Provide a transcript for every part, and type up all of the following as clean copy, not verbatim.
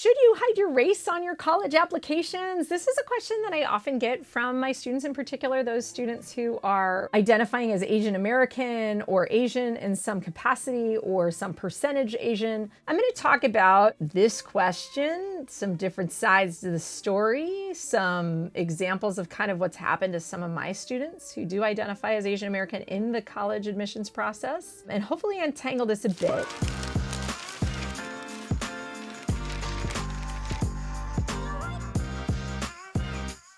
Should you hide your race on your college applications? This is a question that I often get from my students, in particular, those students who are identifying as Asian American or Asian in some capacity or some percentage Asian. I'm going to talk about this question, some different sides to the story, some examples of kind of what's happened to some of my students who do identify as Asian American in the college admissions process, and hopefully untangle this a bit.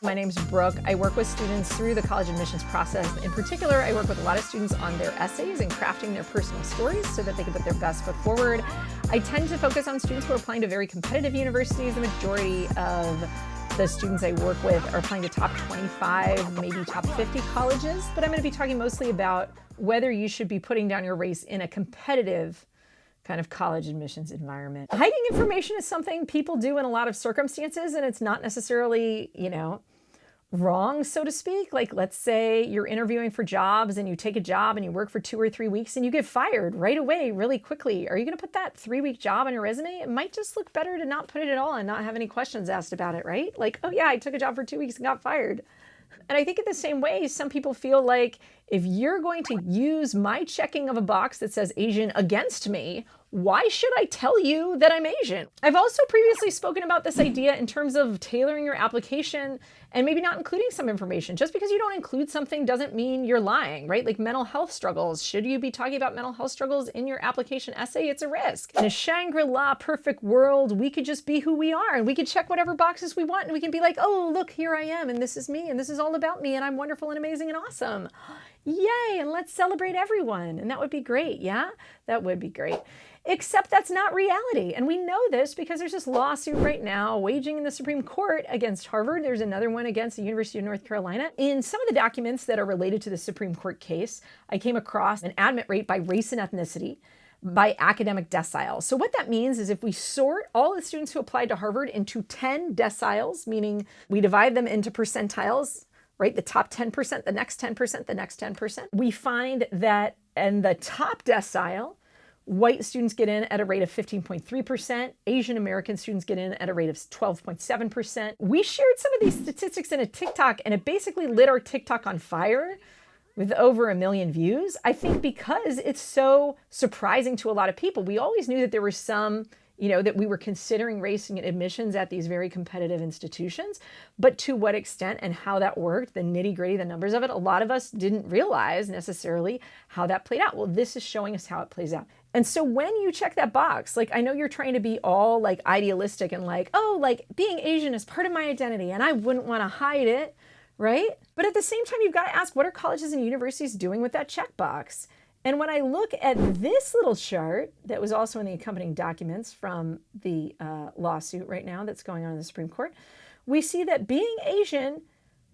My name's Brooke. I work with students through the college admissions process. In particular, I work with a lot of students on their essays and crafting their personal stories so that they can put their best foot forward. I tend to focus on students who are applying to very competitive universities. The majority of the students I work with are applying to top 25, maybe top 50 colleges, but I'm going to be talking mostly about whether you should be putting down your race in a competitive kind of college admissions environment. Hiding information is something people do in a lot of circumstances, and it's not necessarily, wrong, so to speak. Like, let's say you're interviewing for jobs and you take a job and you work for 2 or 3 weeks and you get fired right away, really quickly. Are you going to put that 3-week job on your resume? It might just look better to not put it at all and not have any questions asked about it, right? Like, oh yeah, I took a job for 2 weeks and got fired. And I think in the same way, some people feel like if you're going to use my checking of a box that says Asian against me, why should I tell you that I'm Asian? I've also previously spoken about this idea in terms of tailoring your application and maybe not including some information. Just because you don't include something doesn't mean you're lying, right? Like mental health struggles. Should you be talking about mental health struggles in your application essay? It's a risk. In a Shangri-La perfect world, we could just be who we are and we could check whatever boxes we want and we can be like, oh, look, here I am and this is me and this is all about me and I'm wonderful and amazing and awesome. Yay, and let's celebrate everyone. And that would be great, yeah? That would be great. Except that's not reality. And we know this because there's this lawsuit right now waging in the Supreme Court against Harvard. There's another one against the University of North Carolina. In some of the documents that are related to the Supreme Court case, I came across an admit rate by race and ethnicity by academic decile. So what that means is if we sort all the students who applied to Harvard into 10 deciles, meaning we divide them into percentiles, right? The top 10%, the next 10%, the next 10%. We find that in the top decile, white students get in at a rate of 15.3%. Asian American students get in at a rate of 12.7%. We shared some of these statistics in a TikTok and it basically lit our TikTok on fire with over 1 million views. I think because it's so surprising to a lot of people. We always knew that there were some that we were considering race and admissions at these very competitive institutions, but to what extent and how that worked, the nitty gritty, the numbers of it, a lot of us didn't realize necessarily how that played out. Well, this is showing us how it plays out. And so when you check that box, like I know you're trying to be all like idealistic and like, oh, like being Asian is part of my identity and I wouldn't want to hide it, right? But at the same time, you've got to ask, what are colleges and universities doing with that checkbox? And when I look at this little chart that was also in the accompanying documents from the lawsuit right now that's going on in the Supreme Court, we see that being Asian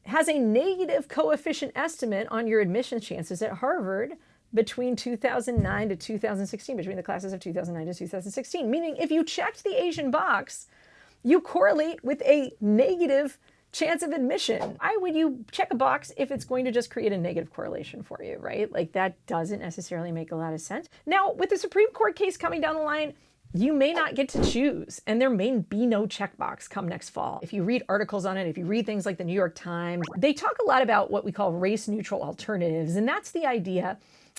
has a negative coefficient estimate on your admission chances at Harvard between 2009 to 2016, between the classes of 2009 to 2016. Meaning if you checked the Asian box, you correlate with a negative chance of admission. Why would you check a box if it's going to just create a negative correlation for you, right? Like that doesn't necessarily make a lot of sense. Now, with the Supreme Court case coming down the line, you may not get to choose, and there may be no checkbox come next fall. If you read articles on it, if you read things like the New York Times, they talk a lot about what we call race-neutral alternatives, and that's the idea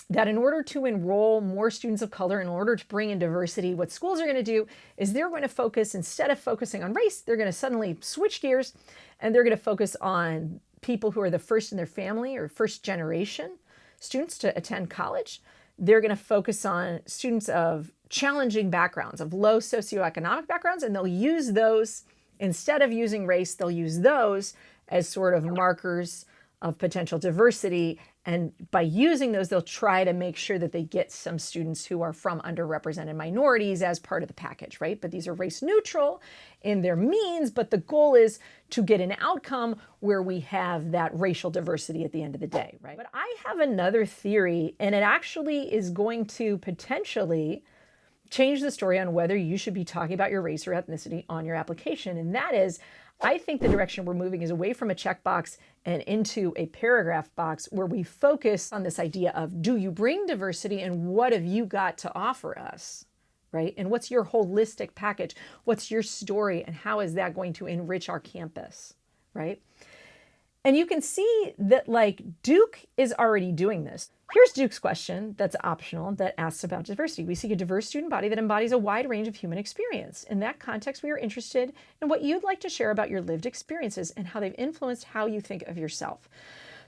that in order to enroll more students of color, in order to bring in diversity, what schools are going to do is they're going to focus, instead of focusing on race, they're going to suddenly switch gears and they're going to focus on people who are the first in their family or first generation students to attend college. They're going to focus on students of challenging backgrounds, of low socioeconomic backgrounds, and they'll use those, instead of using race, they'll use those as sort of markers of potential diversity. And by using those, they'll try to make sure that they get some students who are from underrepresented minorities as part of the package, right? But these are race neutral in their means, but the goal is to get an outcome where we have that racial diversity at the end of the day, right? But I have another theory, and it actually is going to potentially change the story on whether you should be talking about your race or ethnicity on your application. And that is, I think the direction we're moving is away from a checkbox and into a paragraph box where we focus on this idea of, do you bring diversity and what have you got to offer us, right? And what's your holistic package? What's your story, and how is that going to enrich our campus, right? And you can see that like Duke is already doing this. Here's Duke's question that's optional that asks about diversity. We seek a diverse student body that embodies a wide range of human experience. In that context, we are interested in what you'd like to share about your lived experiences and how they've influenced how you think of yourself.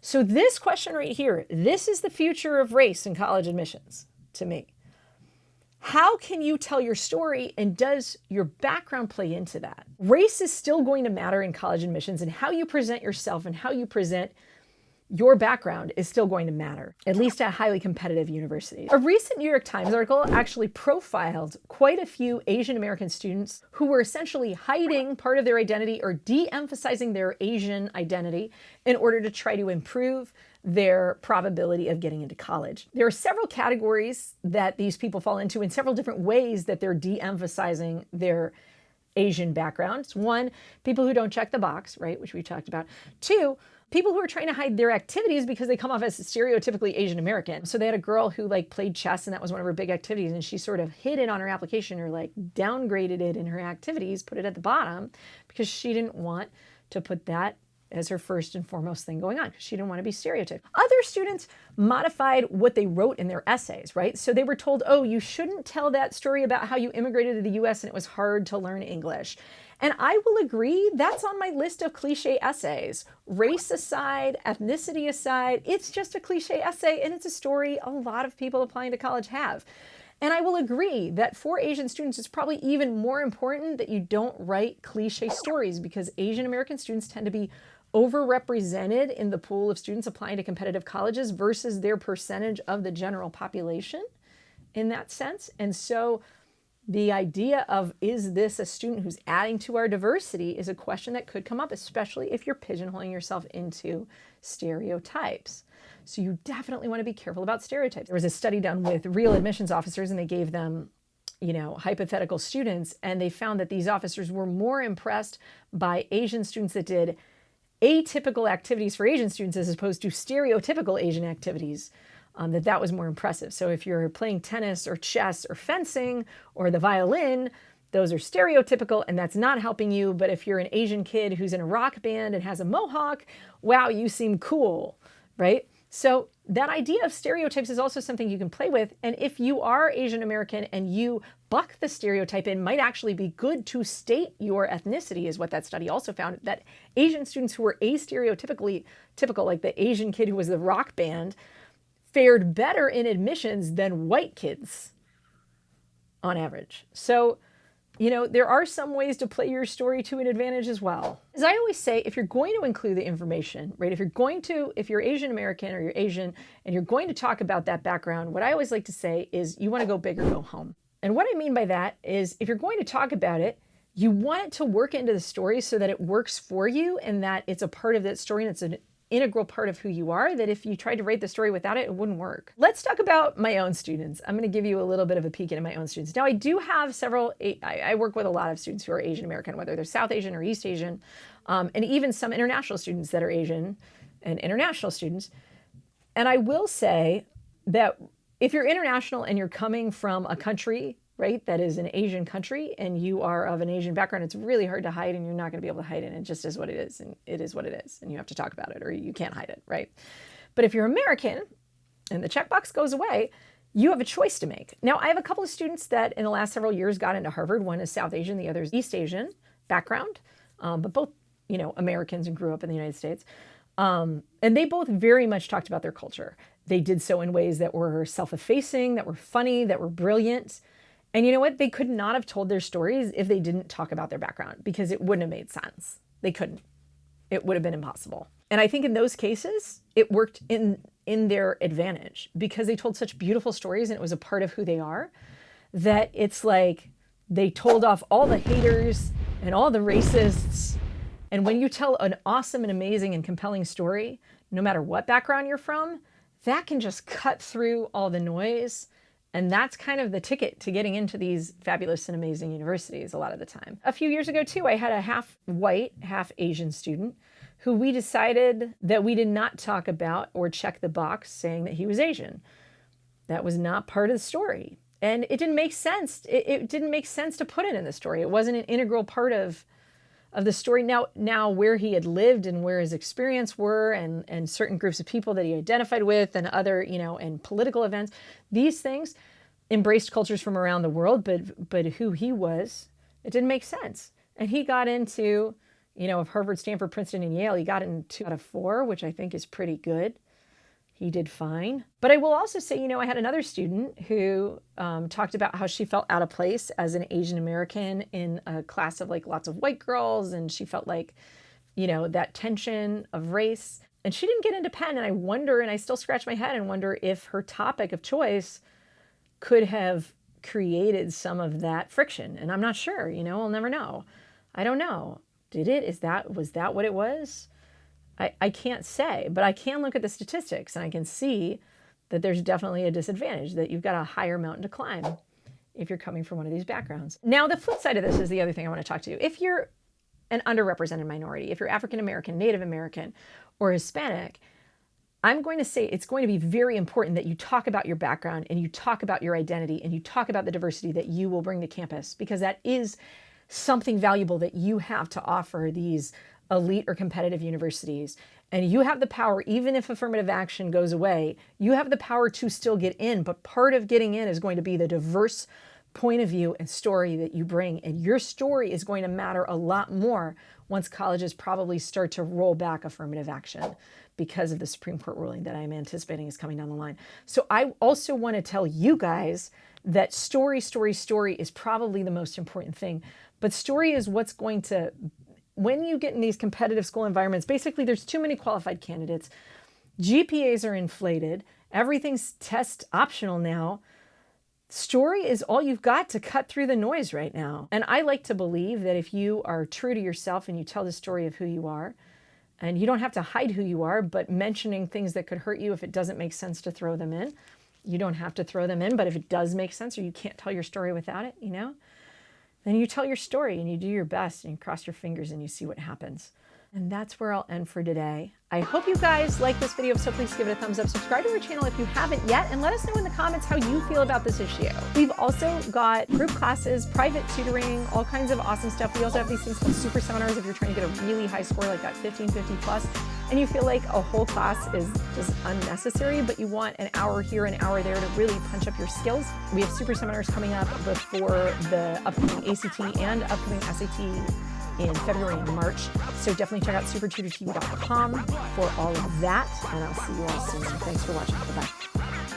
So this question right here, this is the future of race in college admissions to me. How can you tell your story, and does your background play into that? Race is still going to matter in college admissions, and how you present yourself and how you present your background is still going to matter, at least at highly competitive universities. A recent New York Times article actually profiled quite a few Asian American students who were essentially hiding part of their identity or de-emphasizing their Asian identity in order to try to improve their probability of getting into college. There are several categories that these people fall into in several different ways that they're de-emphasizing their Asian backgrounds. One, people who don't check the box, right, which we talked about. Two, people who are trying to hide their activities because they come off as stereotypically Asian American. So they had a girl who like played chess, and that was one of her big activities, and she sort of hid it on her application, or like downgraded it in her activities, put it at the bottom, because she didn't want to put that as her first and foremost thing going on, because she didn't want to be stereotyped. Other students modified what they wrote in their essays, right? So they were told, oh, you shouldn't tell that story about how you immigrated to the US and it was hard to learn English. And I will agree, that's on my list of cliche essays. Race aside, ethnicity aside, it's just a cliche essay, and it's a story a lot of people applying to college have. And I will agree that for Asian students, it's probably even more important that you don't write cliche stories, because Asian American students tend to be overrepresented in the pool of students applying to competitive colleges versus their percentage of the general population in that sense. And so the idea of, is this a student who's adding to our diversity, is a question that could come up, especially if you're pigeonholing yourself into stereotypes. So you definitely want to be careful about stereotypes. There was a study done with real admissions officers, and they gave them, hypothetical students, and they found that these officers were more impressed by Asian students that did atypical activities for Asian students as opposed to stereotypical Asian activities. That was more impressive. So if you're playing tennis or chess or fencing or the violin, those are stereotypical, and that's not helping you. But if you're an Asian kid who's in a rock band and has a mohawk, wow, you seem cool, right? So that idea of stereotypes is also something you can play with. And if you are Asian American and you buck the stereotype, it might actually be good to state your ethnicity, is what that study also found, that Asian students who were astereotypically typical, like the Asian kid who was the rock band, fared better in admissions than white kids on average. So, there are some ways to play your story to an advantage as well. As I always say, if you're going to include the information, right, if you're Asian American or you're Asian and you're going to talk about that background, what I always like to say is you want to go big or go home. And what I mean by that is, if you're going to talk about it, you want it to work into the story so that it works for you and that it's a part of that story and it's an integral part of who you are, that if you tried to write the story without it, it wouldn't work. Let's talk about my own students. I'm going to give you a little bit of a peek into my own students. Now, I do have I work with a lot of students who are Asian American, whether they're South Asian or East Asian, and even some international students that are Asian and international students. And I will say that if you're international and you're coming from a country, right, that is an Asian country, and you are of an Asian background, it's really hard to hide, and you're not going to be able to hide it. It just is what it is, and it is what it is, and you have to talk about it, or you can't hide it, right? But if you're American and the checkbox goes away, you have a choice to make. Now, I have a couple of students that in the last several years got into Harvard. One is South Asian, the other is East Asian background, but both, Americans and grew up in the United States. And they both very much talked about their culture. They did so in ways that were self-effacing, that were funny, that were brilliant. And you know what? They could not have told their stories if they didn't talk about their background, because it wouldn't have made sense. They couldn't. It would have been impossible. And I think in those cases, it worked in their advantage, because they told such beautiful stories and it was a part of who they are, that it's like they told off all the haters and all the racists. And when you tell an awesome and amazing and compelling story, no matter what background you're from, that can just cut through all the noise. And that's kind of the ticket to getting into these fabulous and amazing universities a lot of the time. A few years ago, too, I had a half white, half Asian student who we decided that we did not talk about or check the box saying that he was Asian. That was not part of the story. And it didn't make sense. It didn't make sense to put it in the story. It wasn't an integral part of the story. Now where he had lived and where his experience were, and certain groups of people that he identified with, and other, and political events, these things embraced cultures from around the world, but who he was, it didn't make sense. And he got into, of Harvard, Stanford, Princeton, and Yale, he got in 2 out of 4, which I think is pretty good. He did fine. But I will also say, I had another student who talked about how she felt out of place as an Asian American in a class of like lots of white girls. And she felt like, that tension of race. And she didn't get into Penn. And I wonder, and I still scratch my head and wonder if her topic of choice could have created some of that friction. And I'm not sure, I'll never know. I don't know. Did it? Was that what it was? I can't say, but I can look at the statistics and I can see that there's definitely a disadvantage, that you've got a higher mountain to climb if you're coming from one of these backgrounds. Now, the flip side of this is the other thing I want to talk to you. If you're an underrepresented minority, if you're African American, Native American, or Hispanic, I'm going to say it's going to be very important that you talk about your background and you talk about your identity and you talk about the diversity that you will bring to campus, because that is something valuable that you have to offer these elite or competitive universities. And you have the power, even if affirmative action goes away, you have the power to still get in. But part of getting in is going to be the diverse point of view and story that you bring. And your story is going to matter a lot more once colleges probably start to roll back affirmative action because of the Supreme Court ruling that I'm anticipating is coming down the line. So I also want to tell you guys that story is probably the most important thing. But story is what's going to, when you get in these competitive school environments, basically there's too many qualified candidates. GPAs are inflated. Everything's test optional now. Story is all you've got to cut through the noise right now. And I like to believe that if you are true to yourself and you tell the story of who you are, and you don't have to hide who you are, but mentioning things that could hurt you if it doesn't make sense to throw them in, you don't have to throw them in. But if it does make sense, or you can't tell your story without it, then you tell your story and you do your best and you cross your fingers and you see what happens. And that's where I'll end for today. I hope you guys like this video, so please give it a thumbs up. Subscribe to our channel if you haven't yet, and let us know in the comments how you feel about this issue. We've also got group classes, private tutoring, all kinds of awesome stuff. We also have these things called super seminars if you're trying to get a really high score, like that 1550 plus, and you feel like a whole class is just unnecessary, but you want an hour here, an hour there to really punch up your skills. We have super seminars coming up before the upcoming ACT and upcoming SAT in February and March. So definitely check out SupertutorTV.com for all of that. And I'll see you all soon. Thanks for watching. Bye-bye.